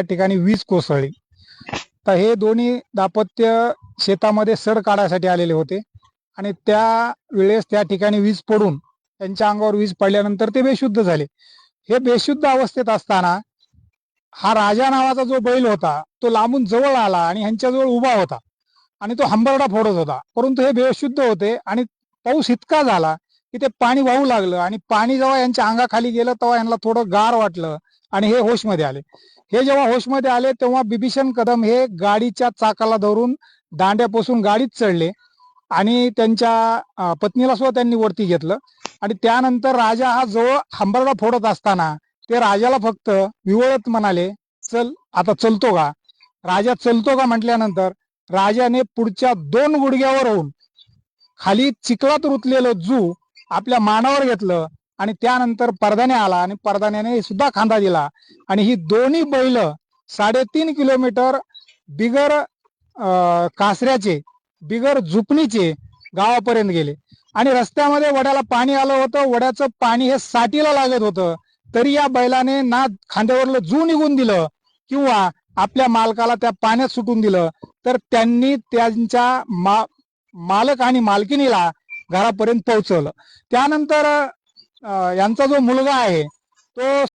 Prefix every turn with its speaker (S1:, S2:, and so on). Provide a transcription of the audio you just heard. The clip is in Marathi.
S1: त्या ठिकाणी वीज कोसळली। तर हे दोन्ही दाम्पत्य शेतामध्ये सड काढायसाठी आलेले होते आणि त्या वेळेस त्या ठिकाणी वीज पडून त्यांच्या अंगावर वीज पडल्यानंतर ते बेशुद्ध झाले। हे बेशुद्ध अवस्थेत असताना हा राजा नावाचा जो बैल होता तो लांबून जवळ आला आणि ह्यांच्याजवळ उभा होता आणि तो हंबरडा फोडत होता, परंतु हे बेशुद्ध होते आणि पाऊस इतका झाला की ते पाणी वाहू लागलं आणि पाणी जेव्हा यांच्या अंगाखाली गेलं तेव्हा यांना थोडं गार वाटलं आणि हे होशमध्ये आले। हे जेव्हा होशमध्ये आले तेव्हा बिभीषण कदम हे गाडीच्या चाकाला धरून दांड्यापासून गाडीत चढले आणि त्यांच्या पत्नीला सुद्धा त्यांनी वरती घेतलं आणि त्यानंतर राजा हा जवळ हंबरडा फोडत असताना ते राजाला फक्त विवळत म्हणाले, चल आता चलतो का? राजा चलतो का म्हटल्यानंतर राजाने पुढच्या 2 गुडघ्यावर होऊन खाली चिखलात रुतलेलं जू आपल्या मानावर घेतलं आणि त्यानंतर परदाने आला आणि परदाण्याने सुद्धा खांदा दिला आणि ही दोन्ही बैल 3.5 किलोमीटर बिगर कासऱ्याचे बिगर झुपणीचे गावापर्यंत गेले आणि रस्त्यामध्ये वड्याला पाणी आलं होतं। वड्याचं पाणी हे साठीला लागत होतं, तरी या बैलाने ना खांद्यावरलं जू निघून दिलं किंवा आपल्या मालकाला त्या पाण्यात सुटून दिलं, तर त्यांनी त्यांच्या मालक आणि मालकिनीला घरापर्यंत पोहोचवलं। त्यानंतर यांचा जो मुलगा आहे तो